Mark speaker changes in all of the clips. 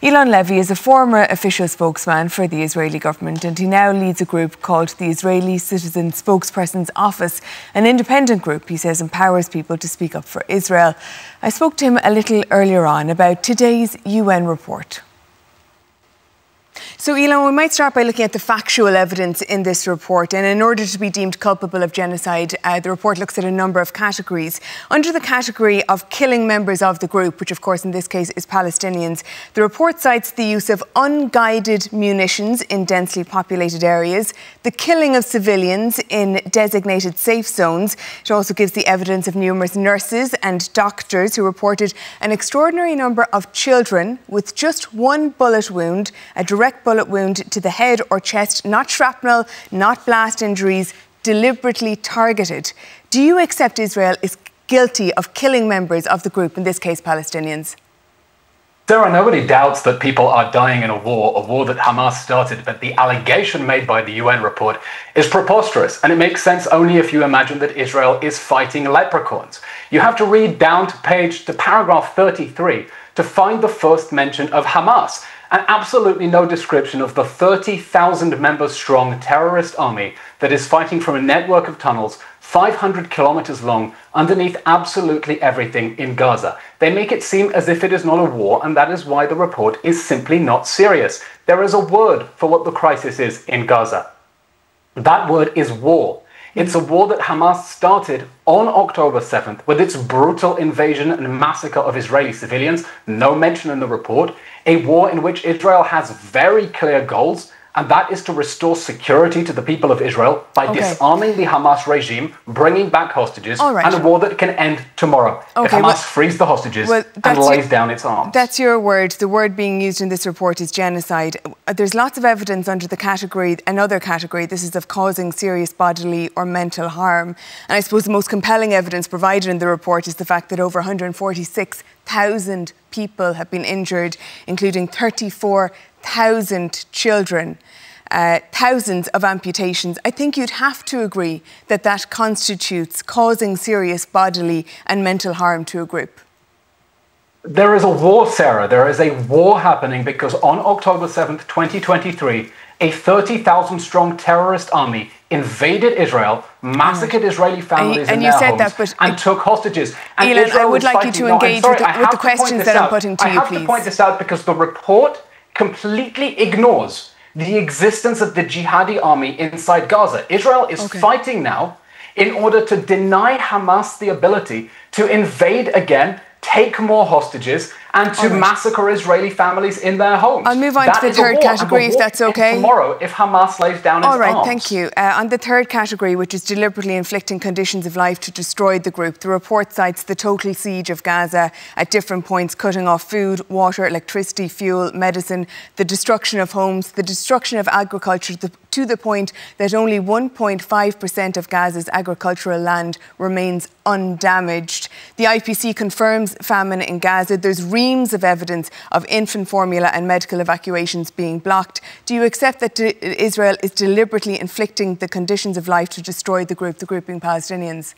Speaker 1: Eylon Levy is a former official spokesman for the Israeli government, and he now leads a group called the Israeli Citizen Spokesperson's Office, an independent group he says empowers people to speak up for Israel. I spoke to him a little earlier on about today's UN report. So, Eylon, we might start by looking at the factual evidence in this report. And in order to be deemed culpable of genocide, the report looks at a number of categories. Under the category of killing members of the group, which of course in this case is Palestinians, the report cites the use of unguided munitions in densely populated areas, the killing of civilians in designated safe zones. It also gives the evidence of numerous nurses and doctors who reported an extraordinary number of children with just one bullet wound, a direct bullet wound to the head or chest, not shrapnel, not blast injuries, deliberately targeted. Do you accept Israel is guilty of killing members of the group, in this case Palestinians?
Speaker 2: Sarah, nobody doubts that people are dying in a war that Hamas started, but the allegation made by the UN report is preposterous, and it makes sense only if you imagine that Israel is fighting leprechauns. You have to read down to paragraph 33 to find the first mention of Hamas, and absolutely no description of the 30,000 members strong terrorist army that is fighting from a network of tunnels 500 kilometers long underneath absolutely everything in Gaza. They make it seem as if it is not a war, and that is why the report is simply not serious. There is a word for what the crisis is in Gaza. That word is war. It's a war that Hamas started on October 7th with its brutal invasion and massacre of Israeli civilians, no mention in the report, a war in which Israel has very clear goals, and that is to restore security to the people of Israel by disarming the Hamas regime, bringing back hostages, and a war that can end tomorrow if Hamas frees the hostages and lays down its arms.
Speaker 1: That's your word. The word being used in this report is genocide. There's lots of evidence under the category, another category, this is of causing serious bodily or mental harm. And I suppose the most compelling evidence provided in the report is the fact that over 146,000 people have been injured, including 34,000 children, thousands of amputations. I think you'd have to agree that that constitutes causing serious bodily and mental harm to a group.
Speaker 2: There is a war, Sarah. There is a war happening because on October 7th, 2023, a 30,000 strong terrorist army invaded Israel, massacred Israeli families in their homes, and took hostages. And
Speaker 1: Eylon, I would like you to engage with the questions that I'm putting to you, please.
Speaker 2: I have to point this out because the report completely ignores the existence of the jihadi army inside Gaza. Israel is fighting now in order to deny Hamas the ability to invade again, take more hostages, and to massacre Israeli families in their homes.
Speaker 1: I'll move on to the third category, if that's okay.
Speaker 2: Tomorrow, if Hamas lays down its arms.
Speaker 1: All right, thank you. On the third category, which is deliberately inflicting conditions of life to destroy the group, the report cites the total siege of Gaza at different points, cutting off food, water, electricity, fuel, medicine, the destruction of homes, the destruction of agriculture, to the point that only 1.5% of Gaza's agricultural land remains undamaged. The IPC confirms famine in Gaza. There's reams of evidence of infant formula and medical evacuations being blocked. Do you accept that Israel is deliberately inflicting the conditions of life to destroy the group, the group being Palestinians?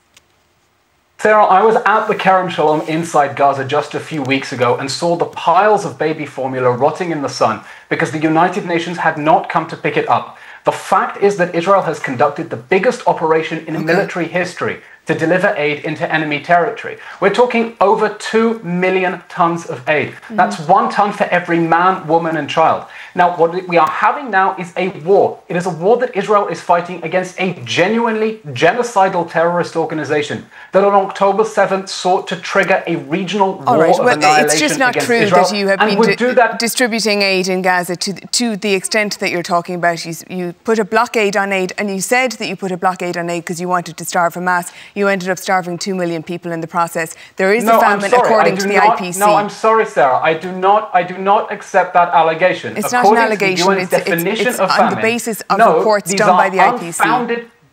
Speaker 2: Sarah, I was at the Kerem Shalom inside Gaza just a few weeks ago and saw the piles of baby formula rotting in the sun because the United Nations had not come to pick it up. The fact is that Israel has conducted the biggest operation in military history to deliver aid into enemy territory. We're talking over 2 million tons of aid. That's 1 ton for every man, woman and child. Now, what we are having now is a war. It is a war that Israel is fighting against a genuinely genocidal terrorist organization that on October 7th sought to trigger a regional war of annihilation
Speaker 1: it's just not true
Speaker 2: Israel,
Speaker 1: that you have been distributing aid in Gaza to the extent that you're talking about. You put a blockade on aid, and you said that you put a blockade on aid because you wanted to starve Hamas. You ended up starving 2 million people in the process. There is a famine according to the IPC.
Speaker 2: No, I'm sorry, Sarah. I do not accept that allegation.
Speaker 1: It's not an allegation. It's on the basis of reports done by the IPC.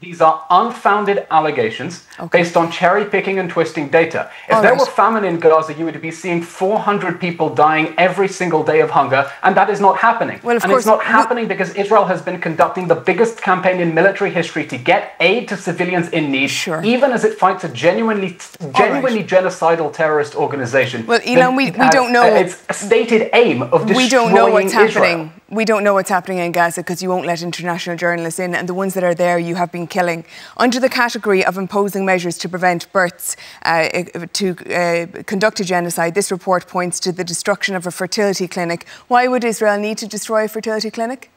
Speaker 2: these are unfounded allegations based on cherry picking and twisting data. If there were famine in Gaza, you would be seeing 400 people dying every single day of hunger, and that is not happening.
Speaker 1: Well,
Speaker 2: and it's not happening because Israel has been conducting the biggest campaign in military history to get aid to civilians in need, even as it fights a genuinely genocidal terrorist organization.
Speaker 1: Well, Eylon, we don't know.
Speaker 2: Its stated aim of destroying
Speaker 1: We don't know what's
Speaker 2: Israel.
Speaker 1: happening. We don't know what's happening in Gaza because you won't let international journalists in, and the ones that are there you have been killing. Under the category of imposing measures to prevent births to conduct a genocide, this report points to the destruction of a fertility clinic. Why would Israel need to destroy a fertility clinic?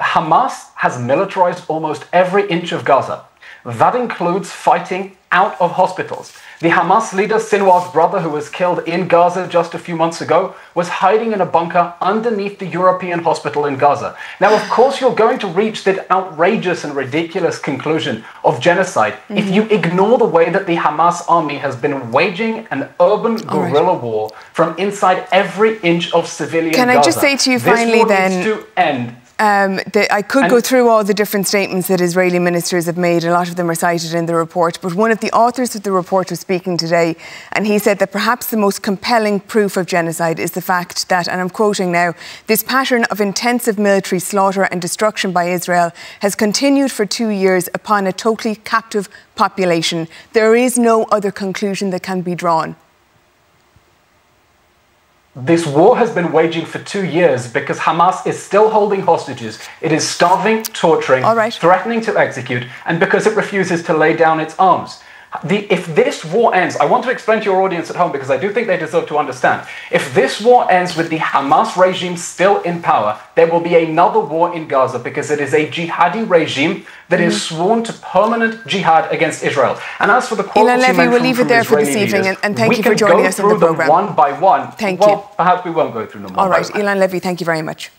Speaker 2: Hamas has militarized almost every inch of Gaza. That includes fighting out of hospitals. The Hamas leader, Sinwar's brother, who was killed in Gaza just a few months ago, was hiding in a bunker underneath the European hospital in Gaza. Now, of course, you're going to reach that outrageous and ridiculous conclusion of genocide if you ignore the way that the Hamas army has been waging an urban guerrilla war from inside every inch of civilian Gaza.
Speaker 1: Can I just say to you finally then...
Speaker 2: This war needs to end.
Speaker 1: I could go through all the different statements that Israeli ministers have made. A lot of them are cited in the report. But one of the authors of the report was speaking today, and he said that perhaps the most compelling proof of genocide is the fact that, and I'm quoting now, this pattern of intensive military slaughter and destruction by Israel has continued for 2 years upon a totally captive population. There is no other conclusion that can be drawn.
Speaker 2: This war has been waging for 2 years because Hamas is still holding hostages. It is starving, torturing, threatening to execute, and because it refuses to lay down its arms. If this war ends, I want to explain to your audience at home because I do think they deserve to understand. If this war ends with the Hamas regime still in power, there will be another war in Gaza because it is a jihadi regime that is sworn to permanent jihad against Israel. And as for the quotes
Speaker 1: Eylon Levy, we'll leave it there for this evening, and thank you for joining us on the programme.
Speaker 2: One by one.
Speaker 1: Thank you.
Speaker 2: Well, perhaps we won't go through them one by one.
Speaker 1: All right, Eylon Levy, thank you very much.